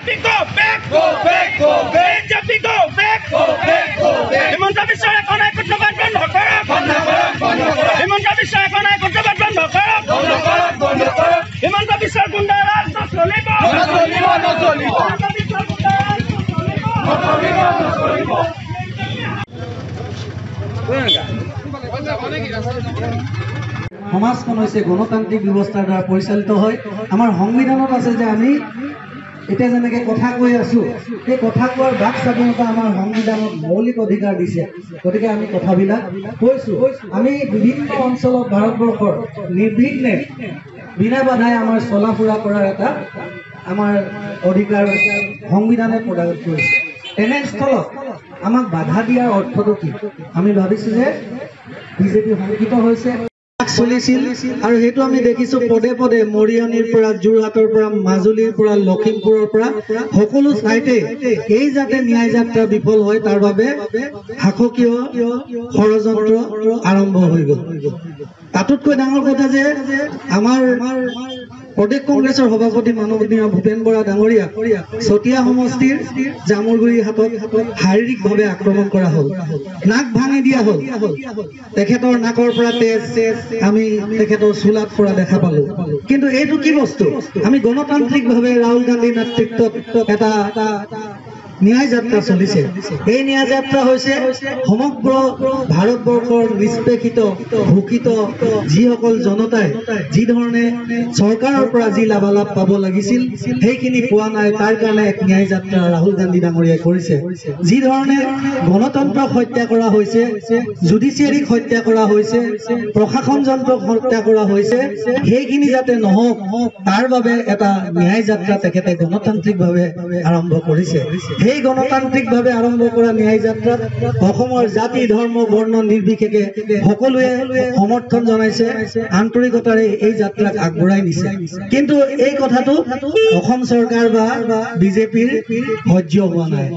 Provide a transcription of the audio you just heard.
go back, go back, go back. BJP go back, go back, go back. Himanta Biswa এখন একত্র button ধরা, বন্ধ করো, বন্ধ করো। Himanta Biswa এখন একত্র বাটন ধরা, বন্ধ করো, বন্ধ করো। Himanta Biswa গুন্ডারাজ নচলিব, নচলিব, নচলিব। Himanta Biswa গুন্ডারাজ নচলিব, নচলিব, নচলিব। সমাজখন হৈছে গণতান্ত্ৰিক ব্যৱস্থাৰ দ্বাৰা পৰিচালিত হয়। আমাৰ সংবিধানত আছে যে আমি এতিয়া যেনেকৈ কথা কৈ আছোঁ, সেই কথা কোৱাৰ বাক স্বাধীনতা আমাৰ সংবিধানত মৌলিক অধিকাৰ দিছে। গতিকে আমি কথাবিলাক কৈছোঁ। আমি বিভিন্ন অঞ্চলত ভাৰতবৰ্ষৰ নিৰ্বিঘ্নে বিনা বাধাই আমাৰ চলা ফুৰা কৰাৰ এটা আমাৰ অধিকাৰ সংবিধানে প্ৰদান কৰিছে। তেনেস্থলত আমাক বাধা দিয়াৰ অৰ্থটো কি? আমি ভাবিছোঁ যে বিজেপি শংকিত হৈছে চলিছিল আৰু সেইটো আমি দেখিছোঁ পদে পদে মৰিয়নিৰ পৰা, যোৰহাটৰ পৰা, মাজুলীৰ পৰা, লখিমপুৰৰ পৰা সকলো ঠাইতে এই যাতে ন্যায় যাত্ৰা বিফল হয় তাৰ বাবে শাসকীয় ষড়যন্ত্ৰ আৰম্ভ হৈ গ'ল। তাতোতকৈ ডাঙৰ কথা যে আমাৰ প্ৰদেশ কংগ্ৰেছৰ সভাপতি মাননীয় ভূপেন বৰা ডাঙৰীয়া চতিয়া সমষ্টিৰ জামুৰগুৰি হাটত শাৰীৰিকভাৱে আক্ৰমণ কৰা হ'ল, নাক ভাঙি দিয়া হ'ল। তেখেতৰ নাকৰ পৰা তেজ আমি তেখেতৰ চোলাত পৰা দেখা পালোঁ। কিন্তু এইটো কি বস্তু? আমি গণতান্ত্ৰিকভাৱে ৰাহুল গান্ধীৰ নেতৃত্বত এটা ন্যায় যাত্ৰা চলিছে। এই ন্যায় যাত্ৰা হৈছে সমগ্ৰ ভাৰতবৰ্ষৰ নিষ্পেষিত ভোকিত যিসকল জনতাই যি ধৰণে চৰকাৰৰ পৰা যি লাভালাভ পাব লাগিছিল সেইখিনি পোৱা নাই, তাৰ কাৰণে এক ন্যায় যাত্ৰা ৰাহুল গান্ধী ডাঙৰীয়াই কৰিছে। যি ধৰণে গণতন্ত্ৰক হত্যা কৰা হৈছে, জুডিচিয়াৰীক হত্যা কৰা হৈছে, প্ৰশাসন যন্ত্ৰক হত্যা কৰা হৈছে, সেইখিনি যাতে নহওক তাৰ বাবে এটা ন্যায় যাত্ৰা তেখেতে গণতান্ত্ৰিকভাৱে আৰম্ভ কৰিছে। এই গণতান্ত্ৰিকভাৱে আৰম্ভ কৰা ন্যায় যাত্ৰাত অসমৰ জাতি ধৰ্ম বৰ্ণ নিৰ্বিশেষে সকলোৱে সমৰ্থন জনাইছে, আন্তৰিকতাৰে এই যাত্ৰাক আগবঢ়াই নিছে। কিন্তু এই কথাটো অসম চৰকাৰ বা বিজেপিৰ সহ্য হোৱা নাই।